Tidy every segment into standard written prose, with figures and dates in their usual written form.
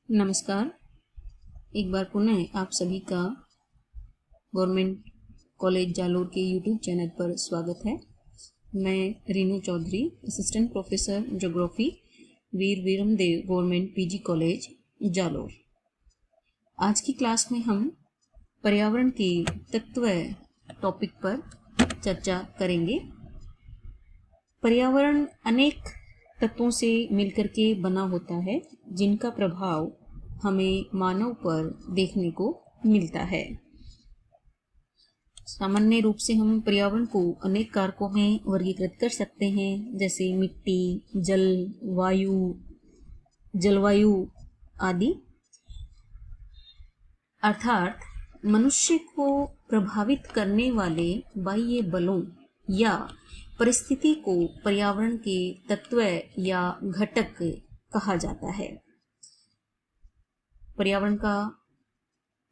नमस्कार। एक बार पुनः आप सभी का गवर्नमेंट कॉलेज जालोर के यूट्यूब चैनल पर स्वागत है। मैं Renu Chaudhary, assistant professor geography, Veer Vikram Dev government PG college Jalore. आज की क्लास में हम पर्यावरण के तत्व टॉपिक पर चर्चा करेंगे। पर्यावरण अनेक तत्वों से मिलकर के बना होता है, जिनका प्रभाव हमें मानव पर देखने को मिलता है। सामान्य रूप से हम पर्यावरण को अनेक कारकों में वर्गीकृत कर सकते हैं, जैसे मिट्टी, जल, वायु, जलवायु आदि। अर्थात मनुष्य को प्रभावित करने वाले बाह्य बलों या परिस्थिति को पर्यावरण के तत्व या घटक कहा जाता है। पर्यावरण का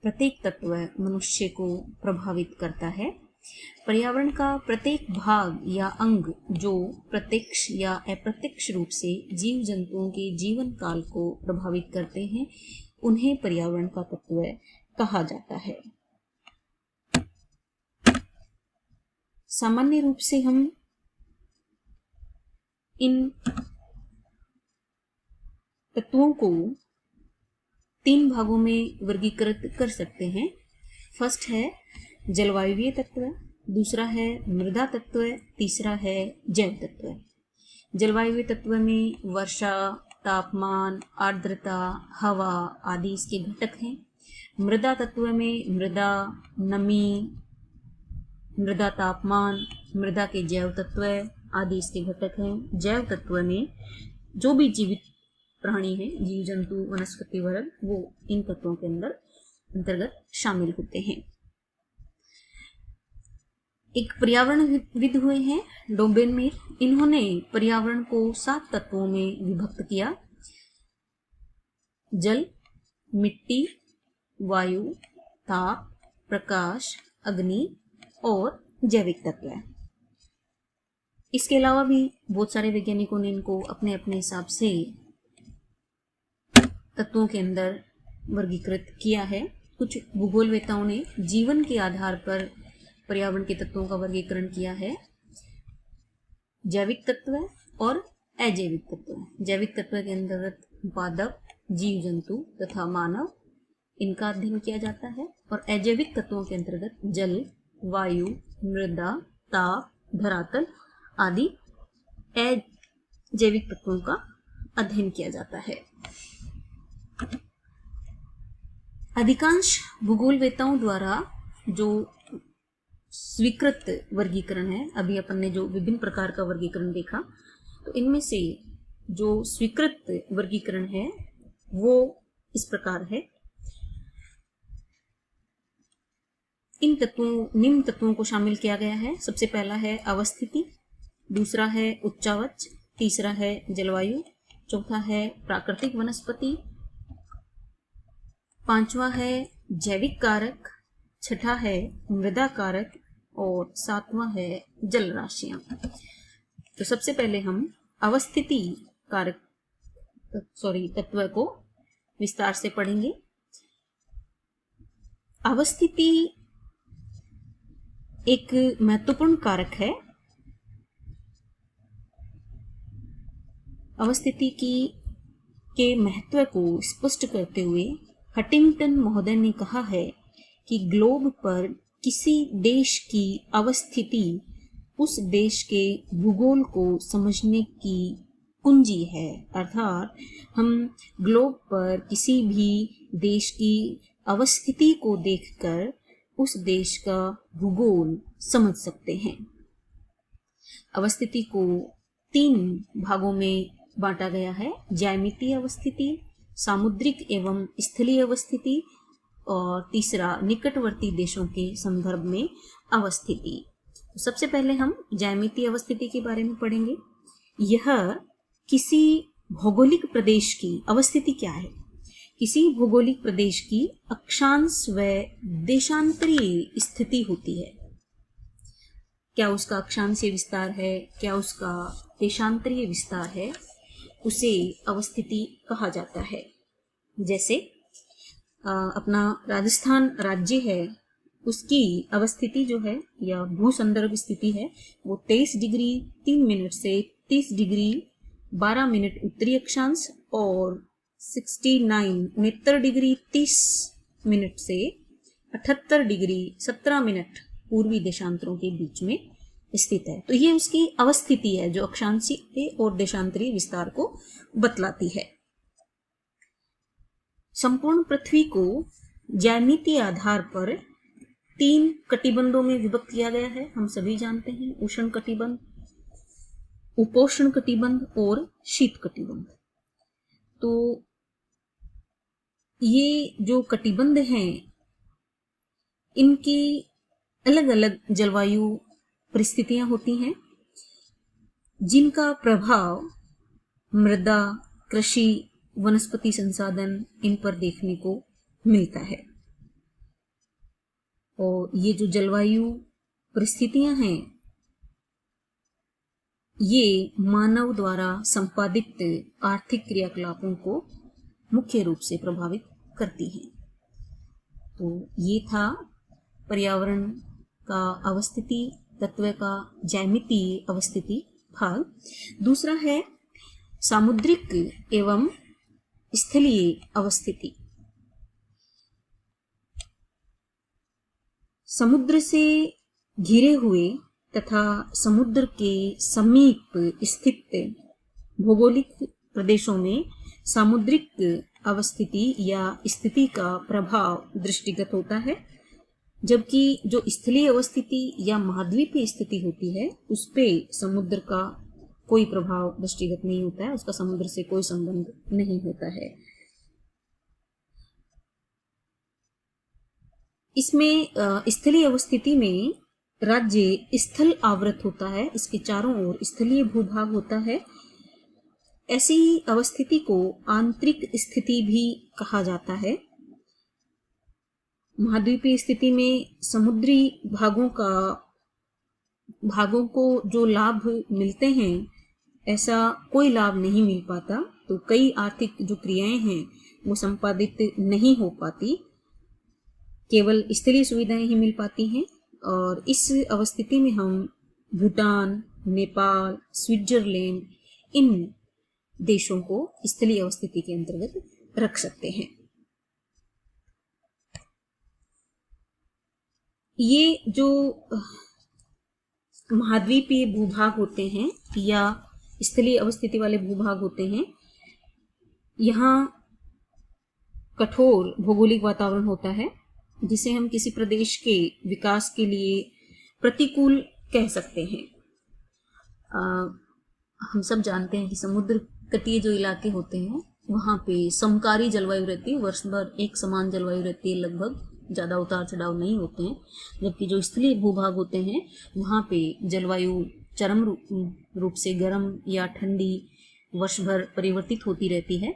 प्रत्येक तत्व मनुष्य को प्रभावित करता है। पर्यावरण का प्रत्येक भाग या अंग जो प्रत्यक्ष या अप्रत्यक्ष रूप से जीव जंतुओं के जीवन काल को प्रभावित करते हैं, उन्हें पर्यावरण का तत्व कहा जाता है। सामान्य रूप से हम इन तत्वों को 3 भागों में वर्गीकृत कर सकते हैं। फर्स्ट है जलवायुवीय तत्व, दूसरा है मृदा तत्व, तीसरा है जैव तत्व। जलवायुवीय तत्व में वर्षा, तापमान, आर्द्रता, हवा आदि इसके घटक हैं। मृदा तत्व में मृदा, नमी, मृदा तापमान, मृदा के जैव तत्व आदि इसके घटक हैं। जैव तत्व में जो भी जीवित प्राणी हैं, जीव जंतु, वनस्पति वर्ग, वो इन तत्वों के अंतर्गत शामिल होते हैं। एक पर्यावरणविद हुए हैं डोबेनमीर। इन्होंने पर्यावरण को 7 तत्वों में विभक्त किया। जल, मिट्टी, वायु, ताप, प्रकाश, अग्नि और जैविक तत्व। इसके अलावा भी बहुत सारे वैज्ञानिकों ने इनको अपने अपने हिसाब से तत्वों के अंदर वर्गीकृत किया है। कुछ भूगोलवेताओं ने जीवन के आधार पर पर्यावरण के तत्वों का वर्गीकरण किया है। जैविक तत्व और अजैविक तत्व। जैविक तत्व के अंतर्गत पादप, जीव जंतु तथा मानव, इनका अध्ययन किया जाता है। और अजैविक तत्वों के अंतर्गत जल, वायु, मृदा, ताप, धरातल आदि अजैविक तत्वों का अध्ययन किया जाता है। अधिकांश भूगोलवेताओं द्वारा जो स्वीकृत वर्गीकरण है, अभी अपन ने जो विभिन्न प्रकार का वर्गीकरण देखा, तो इनमें से जो स्वीकृत वर्गीकरण है वो इस प्रकार है। निम्न तत्वों को शामिल किया गया है। सबसे पहला है अवस्थिति, दूसरा है उच्चावच, तीसरा है जलवायु, चौथा है प्राकृतिक वनस्पति, पांचवा है जैविक कारक, छठा है मृदा कारक और सातवां है जल राशियां। तो सबसे पहले हम अवस्थिति तत्व को विस्तार से पढ़ेंगे। अवस्थिति एक महत्वपूर्ण कारक है। अवस्थिति के महत्व को स्पष्ट करते हुए हंटिंगटन महोदय ने कहा है कि ग्लोब पर किसी देश की अवस्थिति उस देश के भूगोल को समझने की कुंजी है। अर्थात हम ग्लोब पर किसी भी देश की अवस्थिति को देखकर उस देश का भूगोल समझ सकते हैं। अवस्थिति को 3 भागों में बांटा गया है। ज्यामितीय अवस्थिति, सामुद्रिक एवं स्थलीय अवस्थिति और तीसरा निकटवर्ती देशों के संदर्भ में अवस्थिति। तो सबसे पहले हम ज्यामितीय अवस्थिति के बारे में पढ़ेंगे। यह किसी भौगोलिक प्रदेश की अवस्थिति क्या है? किसी भौगोलिक प्रदेश की अक्षांश व देशांतरीय स्थिति होती है। क्या उसका अक्षांशीय विस्तार है, क्या उसका देशांतरीय विस्तार है, उसे अवस्थिति कहा जाता है। जैसे अपना राजस्थान राज्य है, उसकी अवस्थिति जो है या भू संदर्भ स्थिति है वो 23 डिग्री 3 मिनट से 30 डिग्री 12 मिनट उत्तरी अक्षांश और 69 डिग्री 30 मिनट से 78 डिग्री 17 मिनट पूर्वी देशांतरों के बीच में स्थित है। तो ये उसकी अवस्थिति है जो अक्षांशीय और देशांतरीय विस्तार को बतलाती है। संपूर्ण पृथ्वी को ज्यामितीय आधार पर 3 कटिबंधों में विभक्त किया गया है। हम सभी जानते हैं, उष्ण कटिबंध, उपोष्ण कटिबंध और शीत कटिबंध। तो ये जो कटिबंध हैं, इनकी अलग अलग जलवायु परिस्थितियां होती हैं जिनका प्रभाव मृदा, कृषि, वनस्पति संसाधन इन पर देखने को मिलता है। और ये जो जलवायु परिस्थितियां हैं ये मानव द्वारा संपादित आर्थिक क्रियाकलापों को मुख्य रूप से प्रभावित करती हैं। तो ये था पर्यावरण का अवस्थिति तत्व का ज्यामितीय अवस्थिति भाग। दूसरा है सामुद्रिक एवं स्थलीय अवस्थिति। समुद्र से घिरे हुए तथा समुद्र के समीप स्थित भौगोलिक प्रदेशों में सामुद्रिक अवस्थिति या स्थिति का प्रभाव दृष्टिगत होता है, जबकि जो स्थलीय अवस्थिति या महाद्वीपीय स्थिति होती है उस पे समुद्र का कोई प्रभाव दृष्टिगत नहीं होता है, उसका समुद्र से कोई संबंध नहीं होता है। इसमें स्थलीय अवस्थिति में राज्य स्थल आवृत होता है, इसके चारों ओर स्थलीय भूभाग होता है। ऐसी अवस्थिति को आंतरिक स्थिति भी कहा जाता है। महाद्वीपीय स्थिति में समुद्री भागों को जो लाभ मिलते हैं ऐसा कोई लाभ नहीं मिल पाता, तो कई आर्थिक जो क्रियाएं हैं वो संपादित नहीं हो पाती, केवल स्थलीय सुविधाएं ही मिल पाती हैं। और इस अवस्थिति में हम भूटान, नेपाल, स्विट्जरलैंड इन देशों को स्थलीय अवस्थिति के अंतर्गत रख सकते हैं। ये जो महाद्वीपीय भूभाग होते हैं या स्थलीय अवस्थिति वाले भूभाग होते हैं, यहाँ कठोर भौगोलिक वातावरण होता है जिसे हम किसी प्रदेश के विकास के लिए प्रतिकूल कह सकते हैं। हम सब जानते हैं कि समुद्र तटीय जो इलाके होते हैं वहाँ पे समकारी जलवायु रहती है, वर्ष भर एक समान जलवायु रहती है, लगभग ज़्यादा उतार चढ़ाव नहीं होते हैं। जबकि जो स्थलीय भूभाग होते हैं वहाँ पे जलवायु चरम रूप से गर्म या ठंडी वर्ष भर परिवर्तित होती रहती है।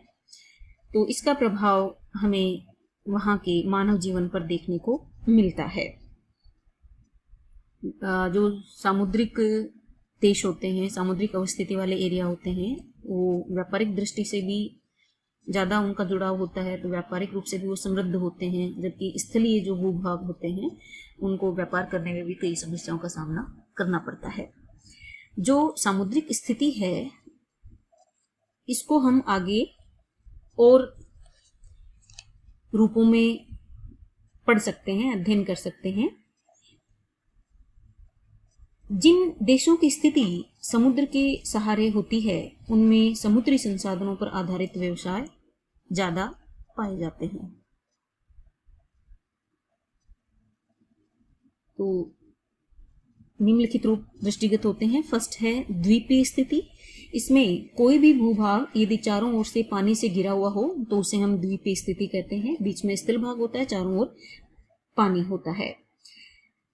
तो इसका प्रभाव हमें वहाँ के मानव जीवन पर देखने को मिलता है। जो सामुद्रिक देश होते हैं, सामुद्रिक अवस्थिति वाले एरिया होते हैं, वो व्यापारिक दृष्टि से भी ज़्यादा उनका जुड़ाव होता है, तो व्यापारिक रूप से भी वो समृद्ध होते हैं। जबकि स्थलीय जो भूभाग होते हैं उनको व्यापार करने में भी कई समस्याओं का सामना करना पड़ता है। जो सामुद्रिक स्थिति है इसको हम आगे और रूपों में पढ़ सकते हैं, अध्ययन कर सकते हैं। जिन देशों की स्थिति समुद्र के सहारे होती है उनमें समुद्री संसाधनों पर आधारित व्यवसाय ज्यादा पाए जाते हैं। तो निम्नलिखित रूप दृष्टिगत होते हैं। फर्स्ट है द्वीपीय स्थिति। इसमें कोई भी भूभाग यदि चारों ओर से पानी से घिरा हुआ हो तो उसे हम द्वीपीय स्थिति कहते हैं। बीच में स्थल भाग होता है, चारों ओर पानी होता है।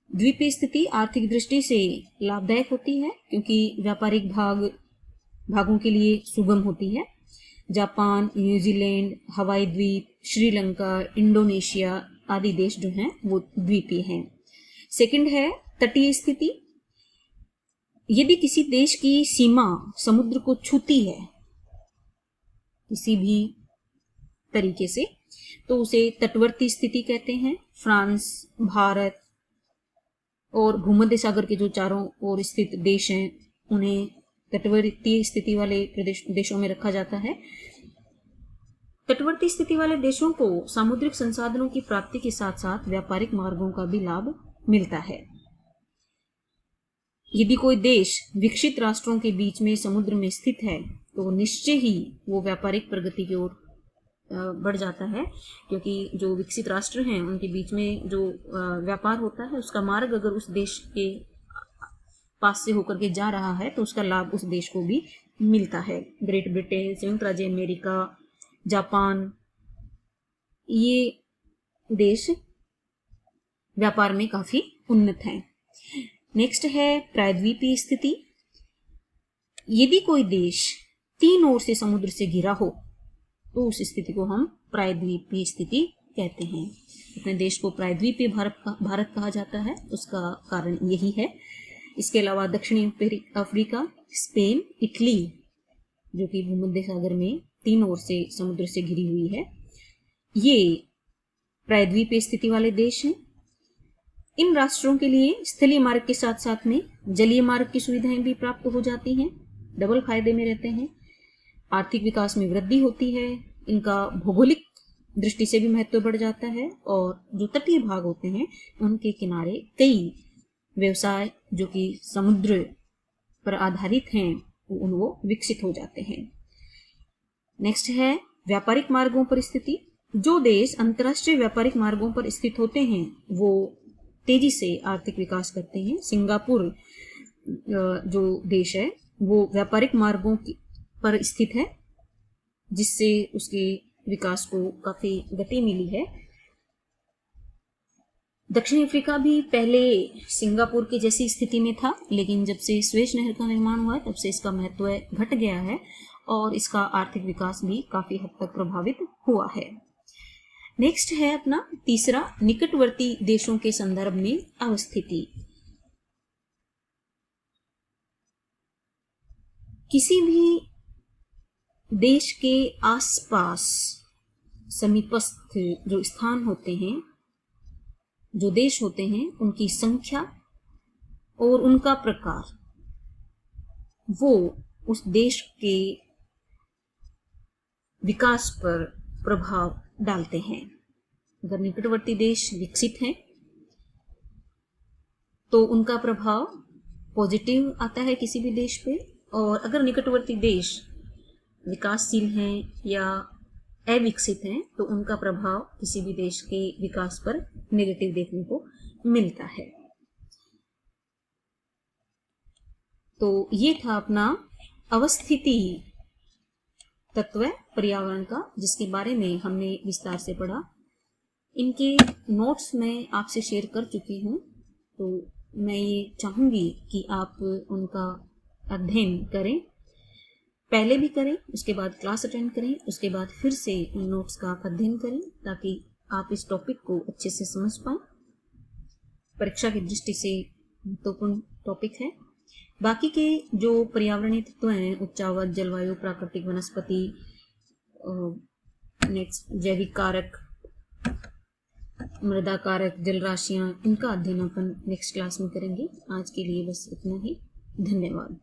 द्वीपीय स्थिति आर्थिक दृष्टि से लाभदायक होती है क्योंकि व्यापारिक भागों के लिए सुगम होती है। जापान, न्यूजीलैंड, हवाई द्वीप, श्रीलंका, इंडोनेशिया आदि देश जो हैं वो द्वीपीय हैं। सेकंड है तटीय स्थिति। यदि किसी देश की सीमा समुद्र को छूती है, किसी भी तरीके से, तो उसे तटवर्ती स्थिति कहते हैं। फ्रांस, भारत और भूमध्य सागर के जो चारों ओर स्थित देश हैं उन्हें तटवर्ती स्थिति वाले देशों में रखा जाता है। तटवर्ती स्थिति वाले देशों को सामुद्रिक संसाधनों की प्राप्ति के साथ साथ व्यापारिक मार्गों का भी लाभ मिलता है। यदि कोई देश विकसित राष्ट्रों के बीच में समुद्र में स्थित है तो निश्चय ही वो व्यापारिक प्रगति की ओर बढ़ जाता है, क्योंकि जो विकसित राष्ट्र हैं उनके बीच में जो व्यापार होता है उसका मार्ग अगर उस देश के पास से होकर के जा रहा है तो उसका लाभ उस देश को भी मिलता है। ग्रेट ब्रिटेन, संयुक्त राज्य अमेरिका, जापान, ये देश व्यापार में काफी उन्नत हैं। नेक्स्ट है प्रायद्वीपीय स्थिति। यदि कोई देश 3 ओर से समुद्र से घिरा हो तो उस स्थिति को हम प्रायद्वीपीय स्थिति कहते हैं। अपने देश को प्रायद्वीपीय भारत कहा जाता है, उसका कारण यही है। इसके अलावा दक्षिणी अफ्रीका, स्पेन, इटली, जो कि भूमध्य सागर में 3 ओर से समुद्र से घिरी हुई है, ये प्रायद्वीपीय स्थिति वाले देश हैं। इन राष्ट्रों के लिए स्थलीय मार्ग के साथ साथ में जलीय मार्ग की सुविधाएं भी प्राप्त हो जाती हैं, डबल फायदे में रहते हैं। आर्थिक विकास में वृद्धि होती है, इनका भौगोलिक दृष्टि से भी महत्व बढ़ जाता है, और जो तटीय भाग होते हैं उनके किनारे कई व्यवसाय जो कि समुद्र पर आधारित हैं वो विकसित हो जाते हैं। नेक्स्ट है व्यापारिक मार्गों पर स्थिति। जो देश अंतर्राष्ट्रीय व्यापारिक मार्गों पर स्थित होते हैं वो तेजी से आर्थिक विकास करते हैं। सिंगापुर जो देश है वो व्यापारिक मार्गों पर स्थित है, जिससे उसके विकास को काफी गति मिली है। दक्षिण अफ्रीका भी पहले सिंगापुर की जैसी स्थिति में था, लेकिन जब से स्वेज नहर का निर्माण हुआ है तब से इसका महत्व घट गया है और इसका आर्थिक विकास भी काफी हद तक प्रभावित हुआ है। नेक्स्ट है अपना तीसरा, निकटवर्ती देशों के संदर्भ में अवस्थिति। किसी भी देश के आसपास समीपस्थ जो स्थान होते हैं, जो देश होते हैं, उनकी संख्या और उनका प्रकार वो उस देश के विकास पर प्रभाव डालते हैं। अगर निकटवर्ती देश विकसित हैं तो उनका प्रभाव पॉजिटिव आता है किसी भी देश पे, और अगर निकटवर्ती देश विकासशील हैं या अविकसित हैं तो उनका प्रभाव किसी भी देश के विकास पर नेगेटिव देखने को मिलता है। तो ये था अपना अवस्थिति तत्व पर्यावरण का, जिसके बारे में हमने विस्तार से पढ़ा। इनके नोट्स मैं आपसे शेयर कर चुकी हूँ, तो मैं ये चाहूंगी कि आप उनका अध्ययन करें, पहले भी करें, उसके बाद क्लास अटेंड करें, उसके बाद फिर से उन नोट्स का अध्ययन करें ताकि आप इस टॉपिक को अच्छे से समझ पाएं। परीक्षा की दृष्टि से महत्वपूर्ण टॉपिक है। बाकी के जो पर्यावरणीय तत्व हैं, उच्चावत, जलवायु, प्राकृतिक वनस्पति, नेक्स्ट जैविक कारक, मृदा कारक, जल राशियां, इनका अध्ययन अपन नेक्स्ट क्लास में करेंगे। आज के लिए बस इतना ही। धन्यवाद।